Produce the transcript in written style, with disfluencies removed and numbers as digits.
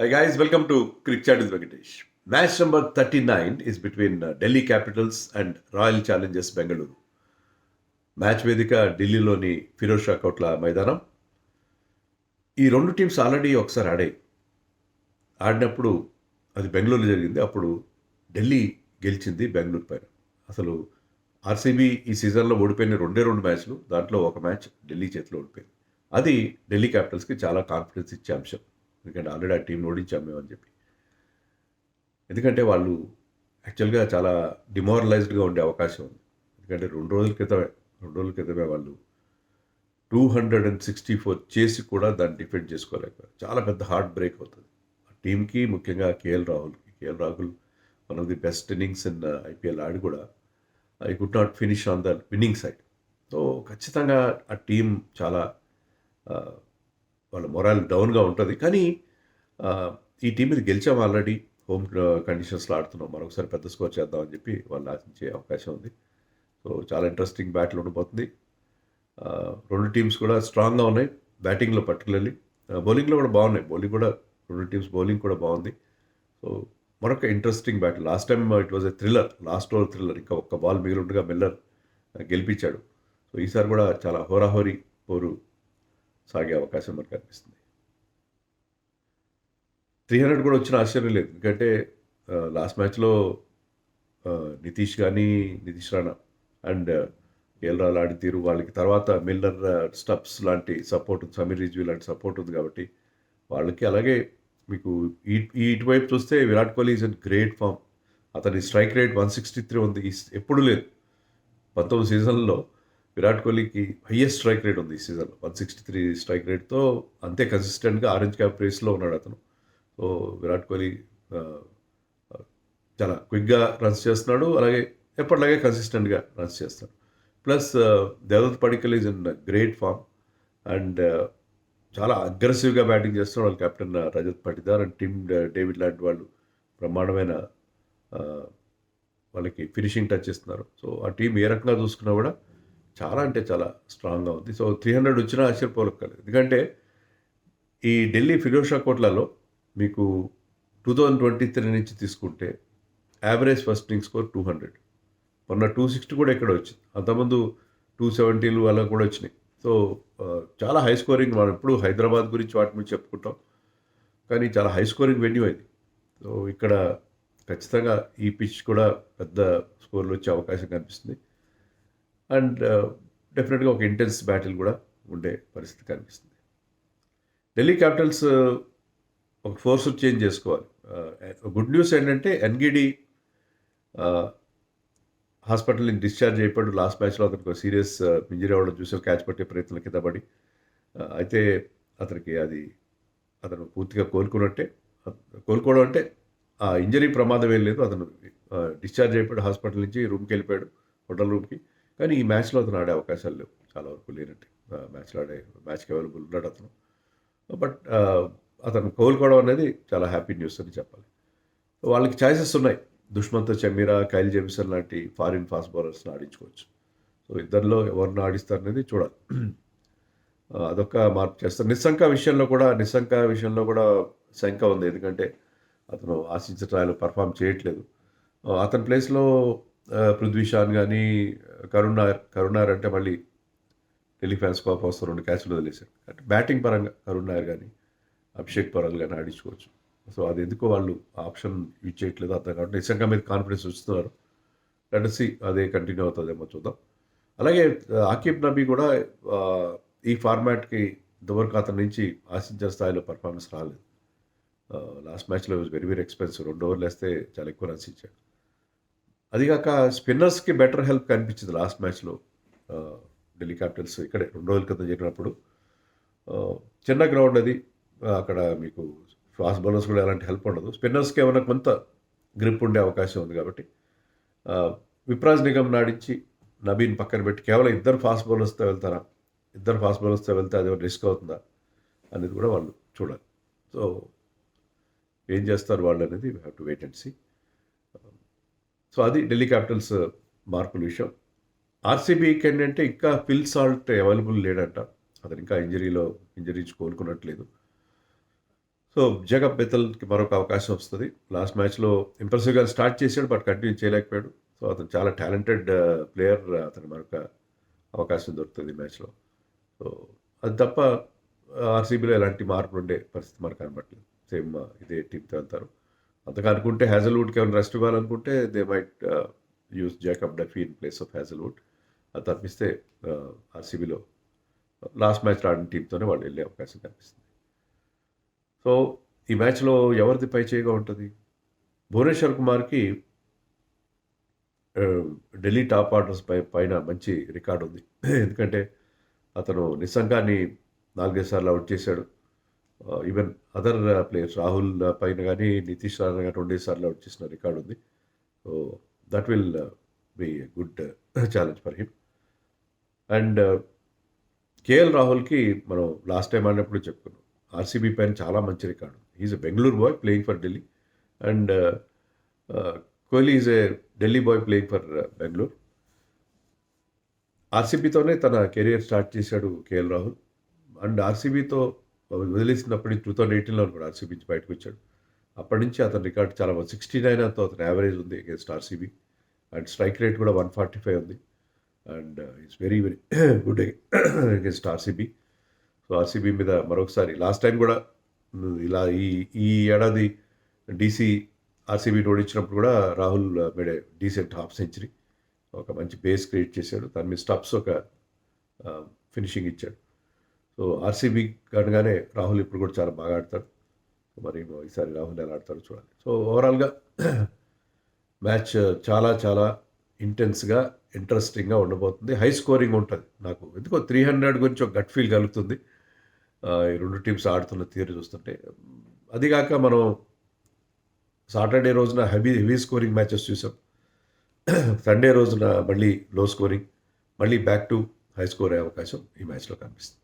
Hi guys, welcome to Cricket Chat with Venkatesh. Match number 39 is between Delhi Capitals and Royal Challengers Bengaluru. Match వేదిక ఢిల్లీలోని ఫిరోజ్ షా కోట్ల మైదానం. ఈ రెండు teams already ఒకసారి ఆడినప్పుడు అది బెంగళూరులో జరిగింది. అప్పుడు ఢిల్లీ గెలిచింది బెంగళూరు పైన. అసలు ఆర్సీబీ ఈ సీజన్లో ఓడిపోయిన రెండు మ్యాచ్లు, దాంట్లో ఒక మ్యాచ్ ఢిల్లీ చేతిలో ఓడిపోయింది. అది ఢిల్లీ క్యాపిటల్స్కి చాలా కాన్ఫిడెన్స్ ఇచ్చే అంశం. ఎందుకంటే ఆల్రెడీ ఆ టీంని ఓడించాం మేమని చెప్పి. ఎందుకంటే వాళ్ళు యాక్చువల్గా చాలా డిమారలైజ్డ్గా ఉండే అవకాశం ఉంది. ఎందుకంటే రెండు రోజుల క్రితమే వాళ్ళు 264 చేసి కూడా దాన్ని డిఫెండ్ చేసుకోలేకపోయారు. చాలా పెద్ద హార్ట్ బ్రేక్ అవుతుంది ఆ టీంకి, ముఖ్యంగా KL Rahul one of the best innings in IPL ఆడి కూడా I could not finish on the winning side. So ఖచ్చితంగా ఆ టీం చాలా వాళ్ళ మొరాల్ డౌన్గా ఉంటుంది. కానీ ఈ టీం మీద గెలిచాము ఆల్రెడీ, హోమ్ కండిషన్స్లో ఆడుతున్నాం, మరొకసారి పెద్ద స్కోర్ చేద్దామని చెప్పి వాళ్ళు ఆశించే అవకాశం ఉంది. సో చాలా ఇంట్రెస్టింగ్ బ్యాటిల్ ఉండబోతుంది. రెండు టీమ్స్ కూడా స్ట్రాంగ్గా ఉన్నాయి బ్యాటింగ్లో పర్టికులర్లీ. బౌలింగ్లో కూడా బాగున్నాయి. రెండు టీమ్స్ బౌలింగ్ కూడా బాగుంది. సో మరొక interesting battle. Last time it was a thriller, last over thriller. ఇంకా ఒక్క బాల్ మిగిలి ఉండగా మిల్లర్ గెలిపించాడు. సో ఈసారి కూడా చాలా హోరాహోరీ పోరు సాగే అవకాశం మనకు కనిపిస్తుంది. 300 కూడా వచ్చిన ఆశ్చర్యం లేదు. ఎందుకంటే లాస్ట్ మ్యాచ్లో నితీష్ రాణా అండ్ కేఎల్ రాహుల్ ఆడి తీరు, వాళ్ళకి తర్వాత మిల్లర్, స్టబ్స్ లాంటి సపోర్ట్ ఉంది, సమీర్ రిజ్వీ లాంటి సపోర్ట్ ఉంది కాబట్టి వాళ్ళకి. అలాగే మీకు ఇటువైపు చూస్తే Virat Kohli is in great form. అతని స్ట్రైక్ రేట్ 163 ఉంది. ఎప్పుడు లేదు 19 సీజన్లో విరాట్ కోహ్లీకి హయ్యెస్ట్ స్ట్రైక్ రేట్ ఉంది ఈ సీజన్లో. 163 స్ట్రైక్ రేట్తో అంతే కన్సిస్టెంట్గా ఆరెంజ్ క్యాప్ రేస్లో ఉన్నాడు అతను. సో విరాట్ కోహ్లీ చాలా క్విక్గా రన్స్ చేస్తున్నాడు, అలాగే ఎప్పటిలాగే కన్సిస్టెంట్గా రన్స్ చేస్తాడు. Plus Devdutt Padikkal is in great form and చాలా అగ్రెసివ్గా బ్యాటింగ్ చేస్తున్నాడు. వాళ్ళ captain Rajat Patidar and Tim David లాంటి వాళ్ళు బ్రహ్మాండమైన వాళ్ళకి ఫినిషింగ్ టచ్ ఇస్తున్నారు. సో ఆ టీం ఏ రకంగా చూసుకున్నా కూడా చాలా అంటే చాలా స్ట్రాంగ్గా ఉంది. సో 300 వచ్చినా ఆశ్చర్యపోలేదు. ఎందుకంటే ఈ ఢిల్లీ ఫిరోజ్ షా కోట్లలో మీకు 2023 నుంచి తీసుకుంటే యావరేజ్ ఫస్ట్ ఇన్నింగ్ స్కోర్ 200. మొన్న 260 కూడా ఎక్కడ వచ్చింది. అంతకుముందు 270 అలా కూడా వచ్చినాయి. సో చాలా హై స్కోరింగ్. మనం ఎప్పుడు హైదరాబాద్ గురించి వాటి మీద చెప్పుకుంటాం, కానీ చాలా హై స్కోరింగ్ వెన్యూ ఇది. సో ఇక్కడ ఖచ్చితంగా ఈ పిచ్ కూడా పెద్ద స్కోర్లు వచ్చే అవకాశం కనిపిస్తుంది. అండ్ డెఫినెట్గా ఒక ఇంటెన్స్ బ్యాటిల్ కూడా ఉండే పరిస్థితి కనిపిస్తుంది. ఢిల్లీ క్యాపిటల్స్ ఒక ఫోర్స్ చేంజ్ చేసుకోవాలి. గుడ్ న్యూస్ ఏంటంటే ఎన్గిడి హాస్పిటల్ నుంచి డిశ్చార్జ్ అయిపోయాడు. లాస్ట్ మ్యాచ్లో అతనికి సీరియస్ ఇంజరీ అవ్వడం చూసాం, క్యాచ్ పట్టే ప్రయత్నం కింద పడి. అయితే అతను పూర్తిగా కోలుకోవడం అంటే ఆ ఇంజరీ ప్రమాదం ఏం లేదు. అతను డిశ్చార్జ్ అయిపోయాడు, హాస్పిటల్ నుంచి రూమ్కి వెళ్ళిపోయాడు, హోటల్ రూమ్కి. కానీ ఈ మ్యాచ్లో అతను ఆడే అవకాశాలు లేవు, చాలా వరకు లేనట్టు. మ్యాచ్కి అవైలబుల్ ఉన్నాడు అతను. బట్ అతను కోలుకోవడం అనేది చాలా హ్యాపీ న్యూస్ అని చెప్పాలి. వాళ్ళకి ఛాయిసెస్ ఉన్నాయి. దుష్మంత్ చమీరా, కైల్ జెమిసన్ లాంటి ఫారిన్ ఫాస్ట్ బౌలర్స్ని ఆడించుకోవచ్చు. సో ఇద్దరిలో ఎవరిని ఆడిస్తారనేది చూడాలి. అదొక మార్పు చేస్తారు. నిస్సంక విషయంలో కూడా శంక ఉంది. ఎందుకంటే అతను ఆశించిన స్థాయిలో పర్ఫామ్ చేయట్లేదు. అతని ప్లేస్లో పృథ్వీ షాన్ కానీ కరుణ్ అంటే మళ్ళీ ఢిల్లీ ఫ్యాన్స్ కోపం వస్తారు, 2 క్యాచ్లు వదిలేశారు. అంటే బ్యాటింగ్ పరంగా కరుణ్ కానీ అభిషేక్ పరంగా కానీ ఆడించుకోవచ్చు. సో అది ఎందుకో వాళ్ళు ఆప్షన్ యూజ్ చేయట్లేదు అర్థం కాబట్టి నిజంగా మీద కాన్ఫిడెన్స్ వస్తున్నారు. లెట్స్ సీ అదే కంటిన్యూ అవుతుందేమో చూద్దాం. అలాగే ఆకిబ్ నబీ కూడా ఈ ఫార్మాట్కి ఇంతవరకు అతని నుంచి ఆశించిన స్థాయిలో పర్ఫార్మెన్స్ రాలేదు. లాస్ట్ మ్యాచ్లో వెరీ వెరీ ఎక్స్పెన్సివ్. 2 ఓవర్లు వేస్తే చాలా ఎక్కువ రన్స్ ఇచ్చాడు. అదిగాక స్పిన్నర్స్కి బెటర్ హెల్ప్ కనిపించింది లాస్ట్ మ్యాచ్లో. ఢిల్లీ క్యాపిటల్స్ ఇక్కడే 2 రోజుల క్రితం జరిగినప్పుడు చిన్న గ్రౌండ్ అది, అక్కడ మీకు ఫాస్ట్ బౌలర్స్ కూడా ఎలాంటి హెల్ప్ ఉండదు. స్పిన్నర్స్కి ఏమైనా కొంత గ్రిప్ ఉండే అవకాశం ఉంది కాబట్టి విప్రాజ్ నిగమ్ నాడించి నబీన్ పక్కన పెట్టి కేవలం ఇద్దరు ఫాస్ట్ బౌలర్స్తో వెళ్తే అది రిస్క్ అవుతుందా అనేది కూడా వాళ్ళు చూడాలి. సో ఏం చేస్తారు వాళ్ళు అనేది we have to wait and see. So అది ఢిల్లీ క్యాపిటల్స్ మార్పుల విషయం. ఆర్సీబీకి ఏంటంటే ఇంకా ఫిల్ సాల్ట్ అవైలబుల్ లేడంట. అతను ఇంకా ఇంజరీస్ కోలుకున్నట్లేదు. సో సో, జేకబ్ బెథెల్‌కి మరొక అవకాశం వస్తది. లాస్ట్ మ్యాచ్‌లో ఇంప్రెసివ్‌గా స్టార్ట్ చేసాడు. బట్ కంటిన్యూ చేయలేకపోయాడు. సో, అతను చాలా టాలెంటెడ్ ప్లేయర్. అతనికి మరొక అవకాశం దొరుకుతది ఈ మ్యాచ్‌లో. సో, అది తప్ప ఆర్‌సీబీలో ఎలాంటి మార్పులుండే పరిస్థితి మనకు కనపడట్లేదు. సేమ్ ఇదే టీమ్‌తో వెళ్తారు. అంతగా అనుకుంటే హ్యాజెల్‌వుడ్‌కి ఏమైనా రెస్ట్ ఇవ్వాలనుకుంటే they might use Jacob Duffy in place of Hazlewood. అది తప్పిస్తే ఆర్‌సీబీలో లాస్ట్ మ్యాచ్‌లో ఆడిన టీమ్‌తోనే వాళ్ళు వెళ్ళే అవకాశం కనిపిస్తుంది. సో, ఈ మ్యాచ్‌లో ఎవరిది పైచేయిగా ఉంటది? భువనేశ్వర్ కుమార్‌కి ఆహ్, ఢిల్లీ టాప్ ఆర్డర్స్ పైన మంచి రికార్డ్ ఉంది. ఎందుకంటే అతను నిస్సంగాన్ని 4, 5 సార్లు అవుట్ చేశాడు. ఈవెన్ అదర్ ప్లేయర్స్ రాహుల్ పైన గాని, నితీష్ రాణా గాని 2 సార్లు అవుట్ చేసిన రికార్డ్ ఉంది. So, that will be a good challenge for him. And KL రాహుల్‌కి మనం లాస్ట్ టైమ్ ఆడినప్పుడు చెప్పుకున్నాం. ఆర్‌సీబీ పైన చాలా మంచి రికార్డ్ ఉంది. He is a Bengaluru boy playing for Delhi. And Kohli is a Delhi boy playing for Bengaluru. ఆర్‌సీబీతోనే తన కెరియర్ స్టార్ట్ చేశాడు కేఎల్ రాహుల్. అండ్ ఆర్‌సీబీతో వదిలేసినప్పటి నుంచి 2018లో కూడా ఆర్‌సీబీ నుంచి బయటకొచ్చాడు. అప్పటి నుంచి అతని రికార్డ్ చాలా 69 ఎంతో అతని యావరేజ్ ఉంది against RCB. And strike rate కూడా 145 ఉంది. And is very very good against RCB. So, RCB మీద మరొకసారి లాస్ట్ టైం కూడా ఇలా ఈ ఈ ఏడాది డీసీ ఆర్‌సీబీని ఓడించినప్పుడు కూడా Rahul made a decent half century. ఒక మంచి బేస్ క్రియేట్ చేశాడు. దాని మీద స్టబ్స్ ఒక ఫినిషింగ్ ఇచ్చాడు. సో, ఆర్‌సీబీ అనగానే రాహుల్ ఇప్పుడు కూడా చాలా బాగా ఆడతాడు. మరి ఈసారి రాహుల్ ఎలా ఆడతాడో చూడాలి. సో, ఓవరాల్‌గా మ్యాచ్ చాలా చాలా ఇంటెన్స్‌గా, ఇంట్రెస్టింగ్‌గా ఉండబోతుంది. హై స్కోరింగ్ ఉంటది. నాకు ఎందుకో 300 గురించి ఒక గట్ ఫీల్ కలుగుతుంది. ఈ 2 టీమ్స్ ఆడుతున్న తీరు చూస్తుంటే. అది గాక మనం సాటర్‌డే రోజున హెవీ హెవీ స్కోరింగ్ మ్యాచెస్ చూసాం. సండే రోజున మళ్ళీ లో స్కోరింగ్, మళ్ళీ బ్యాక్ టు హై స్కోర్ అయ్యే అవకాశం ఈ మ్యాచ్‌లో కనిపిస్తుంది.